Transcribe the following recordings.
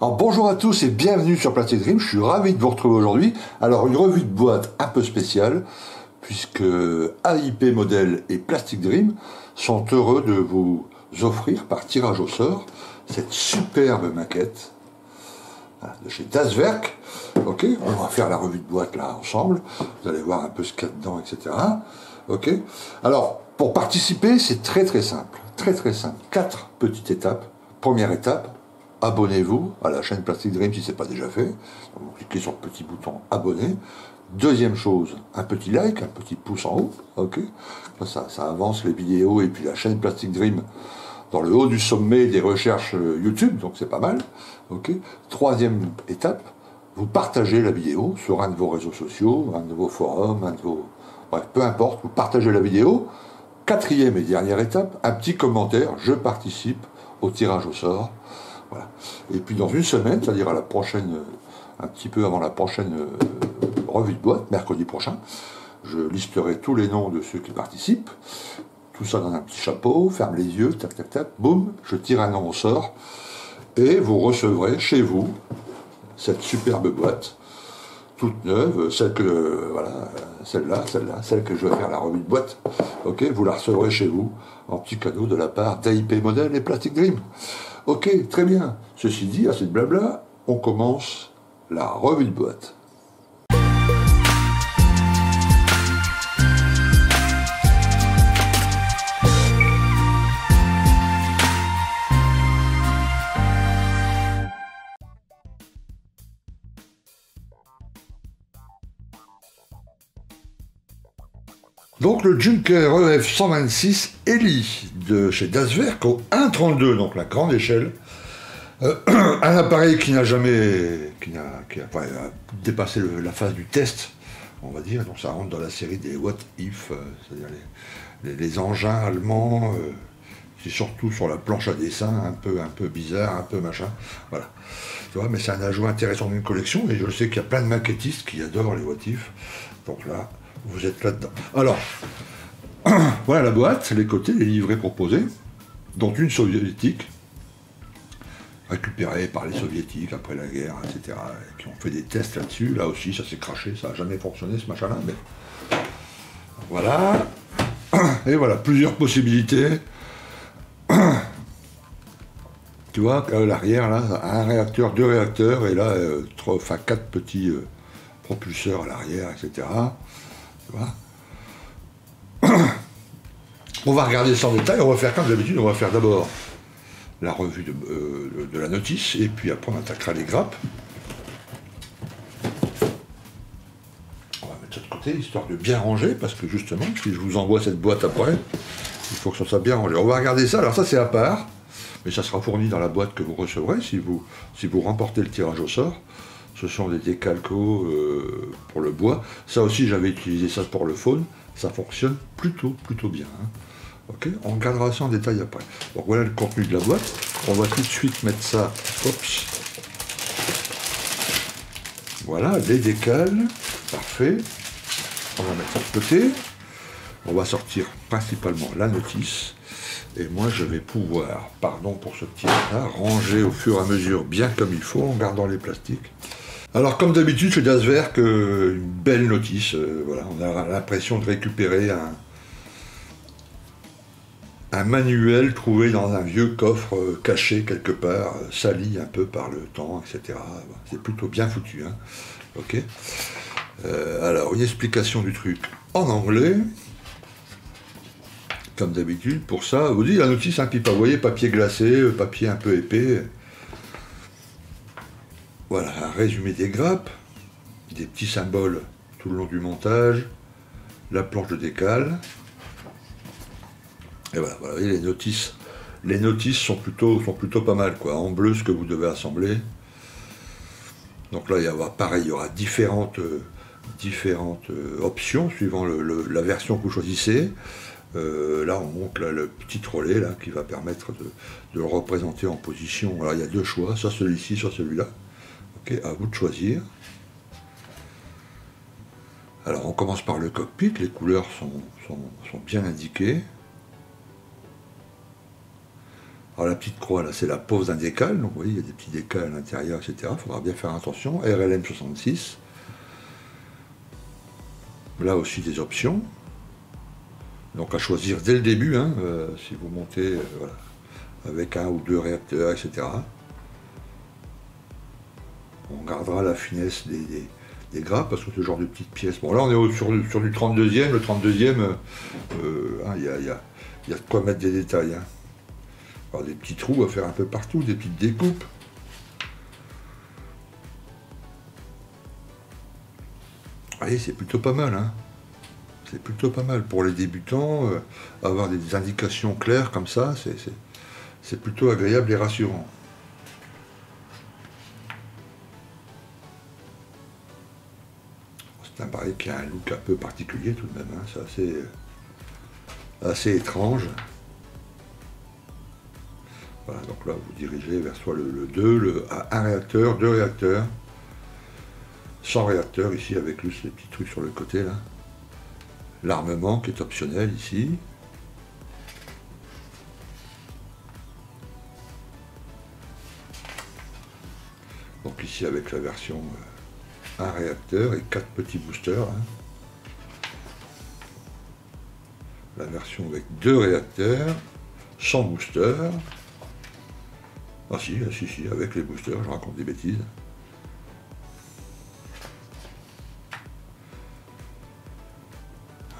Alors bonjour à tous et bienvenue sur Plastic Dream, je suis ravi de vous retrouver aujourd'hui. Alors une revue de boîte un peu spéciale, puisque AIP Model et Plastic Dream sont heureux de vous offrir par tirage au sort cette superbe maquette de chez Das Werk. Ok, on va faire la revue de boîte là ensemble, vous allez voir un peu ce qu'il y a dedans, etc. Ok, alors pour participer c'est très simple, très simple, 4 petites étapes. Première étape, abonnez-vous à la chaîne Plastic Dream si ce n'est pas déjà fait. Donc, vous cliquez sur le petit bouton abonner. Deuxième chose, un petit like, un petit pouce en haut. Ok, ça avance les vidéos et puis la chaîne Plastic Dream dans le haut du sommet des recherches YouTube, donc c'est pas mal. Ok. Troisième étape, vous partagez la vidéo sur un de vos réseaux sociaux, un de vos forums, un de vos... Bref, peu importe, vous partagez la vidéo. Quatrième et dernière étape, un petit commentaire, je participe au tirage au sort. Voilà. Et puis dans une semaine, c'est-à-dire à la prochaine, un petit peu avant la prochaine revue de boîte, mercredi prochain, je listerai tous les noms de ceux qui participent, tout ça dans un petit chapeau, ferme les yeux, tac tac tac, boum, je tire un nom au sort, et vous recevrez chez vous cette superbe boîte, toute neuve, celle que, voilà, celle que je vais faire la revue de boîte, ok, vous la recevrez chez vous, en petit cadeau de la part d'AIP Model et Plastic Dream. Ok, très bien. Ceci dit, assez de blabla, on commence la revue de boîte. Donc le Junker EF 126 Eli de chez Das Werk au 1.32, donc la grande échelle. Un appareil qui n'a jamais qui a dépassé la phase du test, on va dire. Donc ça rentre dans la série des what if, c'est-à-dire les engins allemands, c'est surtout sur la planche à dessin, un peu bizarre, un peu machin. Voilà. Tu vois, mais c'est un ajout intéressant d'une collection, et je sais qu'il y a plein de maquettistes qui adorent les what if. Donc là, vous êtes là-dedans. Alors, voilà la boîte, les côtés, les livrets proposés, dont une soviétique, récupérée par les soviétiques après la guerre, etc., qui ont fait des tests là-dessus. Là aussi, ça s'est craché, ça n'a jamais fonctionné ce machin-là, mais voilà. Et voilà, plusieurs possibilités. Tu vois, l'arrière, là, un réacteur, 2 réacteurs, et là, 4 petits propulseurs à l'arrière, etc. Tu vois. On va regarder ça en détail, on va faire comme d'habitude, on va faire d'abord la revue de la notice, et puis après on attaquera les grappes. On va mettre ça de côté, histoire de bien ranger, parce que justement, si je vous envoie cette boîte après, il faut que ça soit bien rangé. On va regarder ça, alors ça c'est à part, mais ça sera fourni dans la boîte que vous recevrez si vous remportez le tirage au sort. Ce sont des décalcos pour le bois. Ça aussi, j'avais utilisé ça pour le faune. Ça fonctionne plutôt bien. Hein. Ok, on regardera ça en détail après. Donc voilà le contenu de la boîte. On va tout de suite mettre ça. Oups. Voilà, les décals. Parfait. On va mettre ça de côté. On va sortir principalement la notice. Et moi, je vais pouvoir, pardon pour ce petit retard, ranger au fur et à mesure bien comme il faut en gardant les plastiques. Alors comme d'habitude chez Das Werk, une belle notice, voilà, on a l'impression de récupérer un manuel trouvé dans un vieux coffre caché quelque part, sali un peu par le temps, etc. C'est plutôt bien foutu, hein. Ok. Alors une explication du truc en anglais, comme d'habitude. Pour ça, vous dites la notice un pipa, vous voyez, papier glacé, papier un peu épais. Voilà, un résumé des grappes, des petits symboles tout le long du montage, la planche de décal. Et voilà, vous voyez, les notices sont plutôt pas mal, quoi. En bleu, ce que vous devez assembler. Donc là, pareil, il y aura différentes options suivant la version que vous choisissez. Là, on montre là, le petit trolley là, qui va permettre de le représenter en position. Alors, il y a 2 choix, soit celui-ci, soit celui-là. Ok, à vous de choisir. Alors on commence par le cockpit, les couleurs sont bien indiquées. Alors la petite croix là, c'est la pose d'un décal, donc vous voyez, il y a des petits décals à l'intérieur, etc. Il faudra bien faire attention. RLM 66. Là aussi des options. Donc à choisir dès le début, hein, si vous montez voilà, avec un ou deux réacteurs, etc. On gardera la finesse des grappes parce que ce genre de petites pièces. Bon là on est sur du 32e, le 32e, hein, il y a de quoi mettre des détails. Hein. Alors, des petits trous à faire un peu partout, des petites découpes. Vous voyez, c'est plutôt pas mal, hein. C'est plutôt pas mal. Pour les débutants, avoir des indications claires comme ça, c'est plutôt agréable et rassurant. C'est un appareil qui a un look un peu particulier tout de même, hein. C'est assez étrange. Voilà, donc là vous dirigez vers soit le 2, un réacteur, deux réacteurs, sans réacteur ici avec juste les petits trucs sur le côté là. L'armement qui est optionnel ici. Donc ici avec la version un réacteur et 4 petits boosters. Hein. La version avec 2 réacteurs, sans booster. Ah si, avec les boosters, je raconte des bêtises.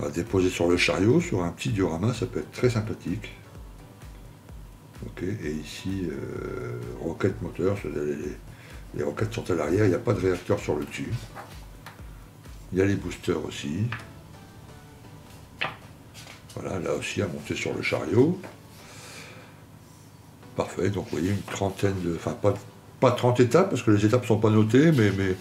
À déposer sur le chariot, sur un petit diorama, ça peut être très sympathique. Ok, et ici, roquette moteur, les roquettes sont à l'arrière, il n'y a pas de réacteur sur le dessus. Il y a les boosters aussi. Voilà, là aussi à monter sur le chariot. Parfait, donc vous voyez une trentaine de... Enfin, pas 30 étapes, parce que les étapes ne sont pas notées, mais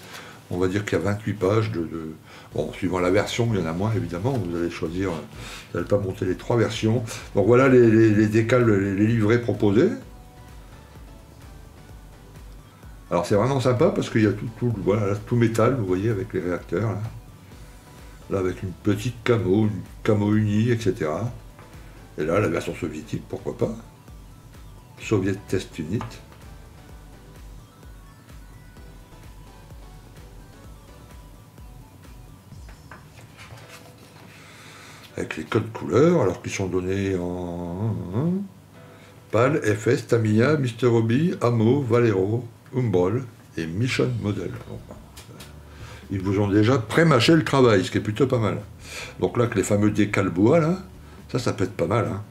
on va dire qu'il y a 28 pages de... Bon, suivant la version, il y en a moins, évidemment, vous allez choisir... Vous n'allez pas monter les 3 versions. Donc voilà les décals, les livrets proposés. Alors c'est vraiment sympa, parce qu'il y a voilà, tout métal, vous voyez, avec les réacteurs, là. Là, avec une petite camo unie, etc. Et là, la version soviétique, pourquoi pas. Soviet Test Unit. Avec les codes couleurs, alors qu'ils sont donnés en PAL, FS, Tamiya, Mr. Hobby, Amo, Valero, Umbrol et Mission Model. Bon, ils vous ont déjà pré-mâché le travail, ce qui est plutôt pas mal. Donc là, que les fameux décals bois, là, ça peut être pas mal. Hein.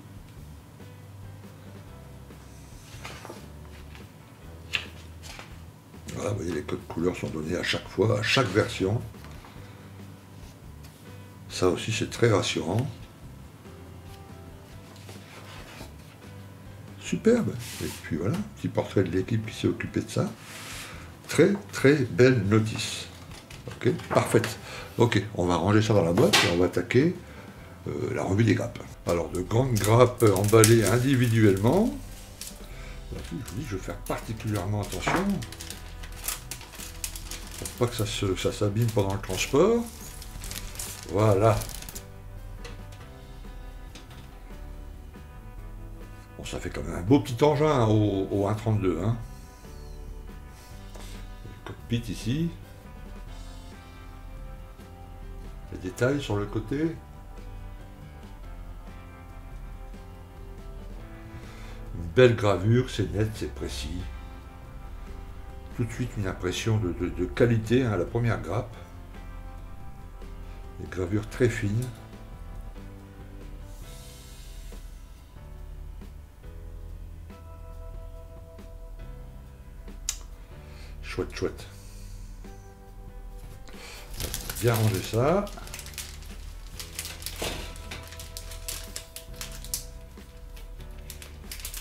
Voilà, vous voyez, les codes couleurs sont donnés à chaque fois, à chaque version. Ça aussi, c'est très rassurant. Superbe. Et puis voilà, petit portrait de l'équipe qui s'est occupée de ça. Très, très belle notice. Ok, parfaite. Ok, on va ranger ça dans la boîte et on va attaquer la revue des grappes. Alors, de grandes grappes emballées individuellement. Là, je vous dis, je vais faire particulièrement attention. Pour pas que ça s'abîme pendant le transport. Voilà. Bon, ça fait quand même un beau petit engin hein, au 1.32. Hein. Le cockpit ici. Les détails sur le côté. Une belle gravure, c'est net, c'est précis. Tout de suite une impression de qualité hein, à la première grappe. Des gravures très fines. Chouette, chouette. Bien ranger ça.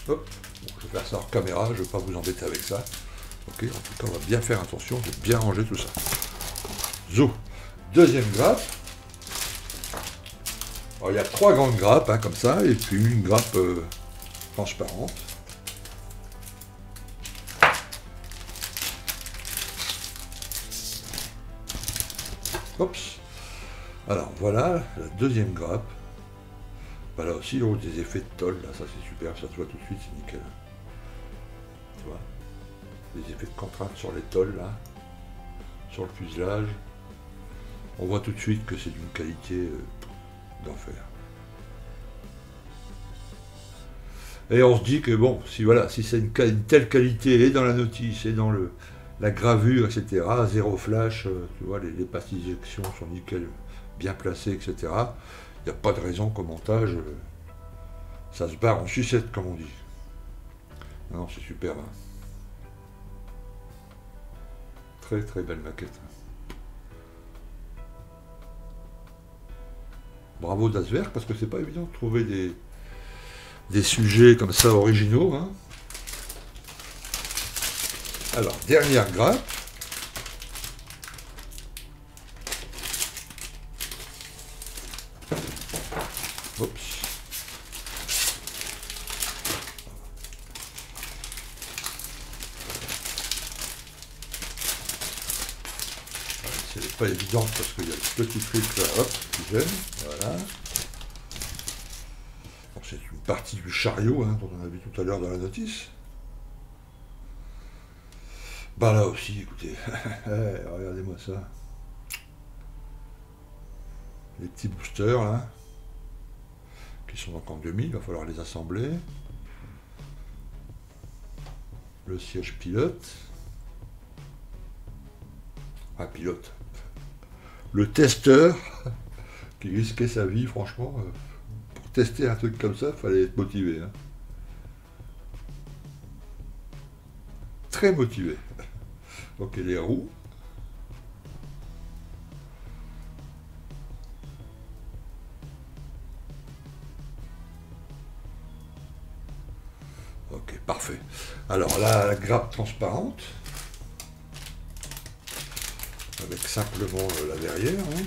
Hop, bon, je vais faire ça hors caméra, je ne vais pas vous embêter avec ça. Ok, en tout cas, on va bien faire attention de bien ranger tout ça. Zo, deuxième grappe. Alors, il y a 3 grandes grappes, hein, comme ça, et puis une grappe transparente. Oups. Alors, voilà la deuxième grappe. Voilà aussi, il y a des effets de tôle, là, ça c'est super, ça se voit tout de suite, c'est nickel. tu vois. Les effets de contrainte sur les tôles, là, sur le fuselage. On voit tout de suite que c'est d'une qualité d'enfer. Et on se dit que bon, si voilà, si c'est une telle qualité et dans la notice et dans la gravure, etc., zéro flash, tu vois, les pastilles d'éjection sont nickel, bien placées, etc., il n'y a pas de raison qu'au montage, ça se barre en sucette, comme on dit. Non, c'est super. Hein. Très très belle maquette. Bravo Dasberg, parce que c'est pas évident de trouver des sujets comme ça originaux. Hein. Alors, dernière grappe. Oups. C'est pas évident parce qu'il y a ce petit truc là, hop, qui gêne. Voilà. C'est une partie du chariot hein, dont on a vu tout à l'heure dans la notice. Bah là aussi, écoutez, regardez-moi ça. Les petits boosters là, qui sont donc en demi, il va falloir les assembler. Le siège pilote. Ah, pilote. Le testeur, qui risquait sa vie, franchement. Pour tester un truc comme ça, il fallait être motivé. Hein. Très motivé. Ok, les roues. Ok, parfait. Alors là, la grappe transparente. Avec simplement la verrière. Hein.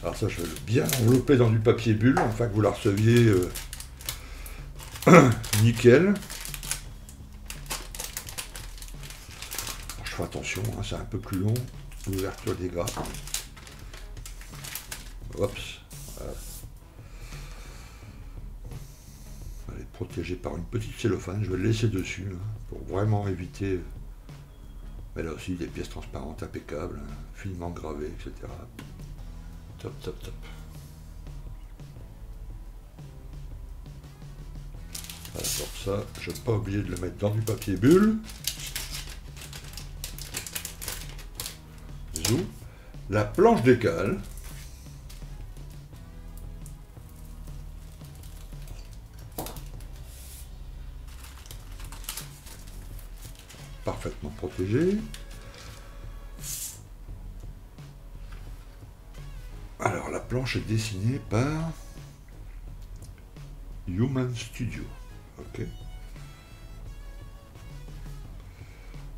Alors ça, je vais bien envelopper dans du papier bulle, afin que vous la receviez nickel. Alors, je fais attention, hein, c'est un peu plus long, l'ouverture des grappes. Oups. Voilà. Elle est protégée par une petite cellophane, je vais le laisser dessus, hein, pour vraiment éviter... Mais là aussi, des pièces transparentes impeccables, hein, finement gravées, etc. Top, top, top. Voilà, pour ça, je n'ai pas oublié de le mettre dans du papier bulle. Zou. La planche d'écale. Parfaitement protégée. Alors la planche est dessinée par Human Studio. Ok.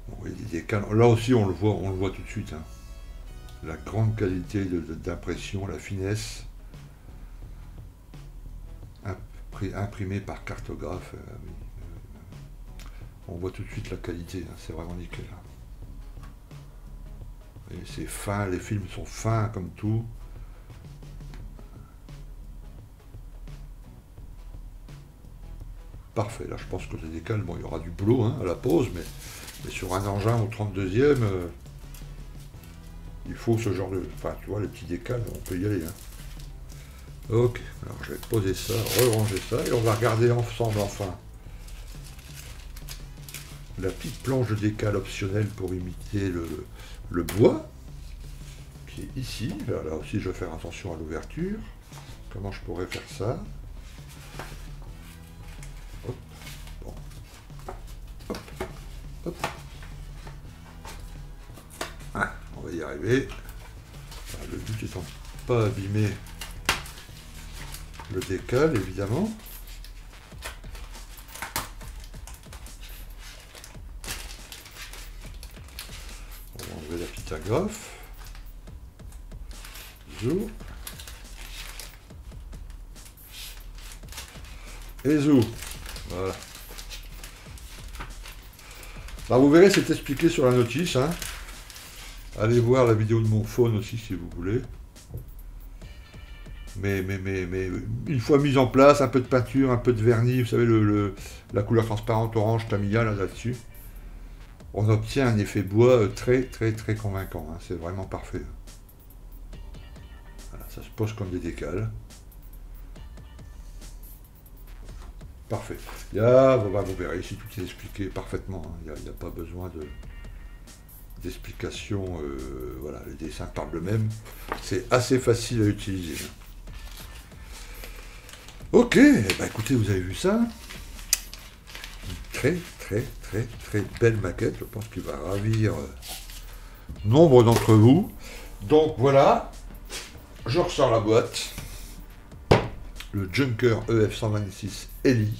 Bon, il y a des décals. Là aussi on le voit tout de suite. Hein. La grande qualité d'impression, la finesse. Imprimé par cartographe. Oui. On voit tout de suite la qualité, hein, c'est vraiment nickel. Et c'est fin, les films sont fins comme tout. Parfait, là je pense que les décals, bon il y aura du boulot hein, à la pause, mais sur un engin au 32e, il faut ce genre de... Enfin tu vois, les petits décals, on peut y aller. Hein. Ok, alors je vais poser ça, re-ranger ça, et on va regarder ensemble enfin. La petite planche de décale optionnelle pour imiter le bois, qui est ici. Alors là aussi, je vais faire attention à l'ouverture. Comment je pourrais faire ça? Hop, bon. Hop, hop. Ah, on va y arriver. Alors, le but étant de ne pas abîmer le décal, évidemment. La petite agrafe. Zou. Et zou. Voilà. Alors vous verrez, c'est expliqué sur la notice. Hein. Allez voir la vidéo de mon phone aussi si vous voulez. Mais une fois mise en place, un peu de peinture, un peu de vernis, vous savez, la couleur transparente orange Tamiya là-dessus, on obtient un effet bois très très très convaincant, hein. C'est vraiment parfait. Voilà, ça se pose comme des décales. Parfait. Là, vous verrez ici, tout est expliqué parfaitement, hein. Il n'y a pas besoin d'explication. Voilà, les dessins parlent d'eux-mêmes. C'est assez facile à utiliser, hein. Ok, bah écoutez, vous avez vu ça. Une très très très très belle maquette. Je pense qu'il va ravir nombre d'entre vous. Donc voilà, je ressors la boîte. Le Junker EF126 Eli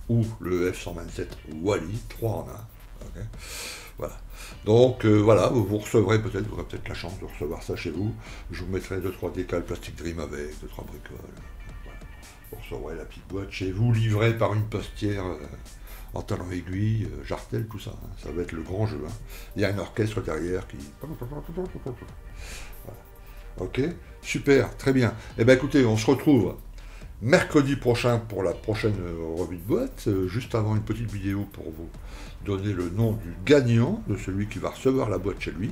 ou le EF127 Wally, 3 en 1. Okay. Voilà. Donc voilà, vous recevrez peut-être, vous aurez peut-être la chance de recevoir ça chez vous. Je vous mettrai 2-3 décals Plastic Dream avec, 2-3 bricoles. Voilà. Vous recevrez la petite boîte chez vous, livrée par une postière en talon aiguille, jartel, tout ça. Hein. Ça va être le grand jeu. Hein. Il y a un orchestre derrière qui... Voilà. Ok, super, très bien. Eh bien écoutez, on se retrouve mercredi prochain pour la prochaine revue de boîte, juste avant une petite vidéo pour vous donner le nom du gagnant, de celui qui va recevoir la boîte chez lui.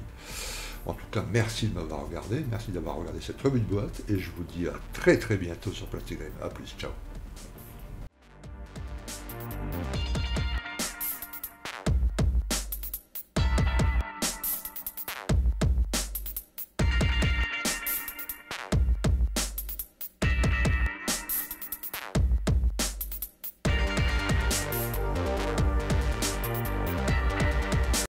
En tout cas, merci de m'avoir regardé, merci d'avoir regardé cette revue de boîte, et je vous dis à très très bientôt sur Plastic Dream. A plus, ciao.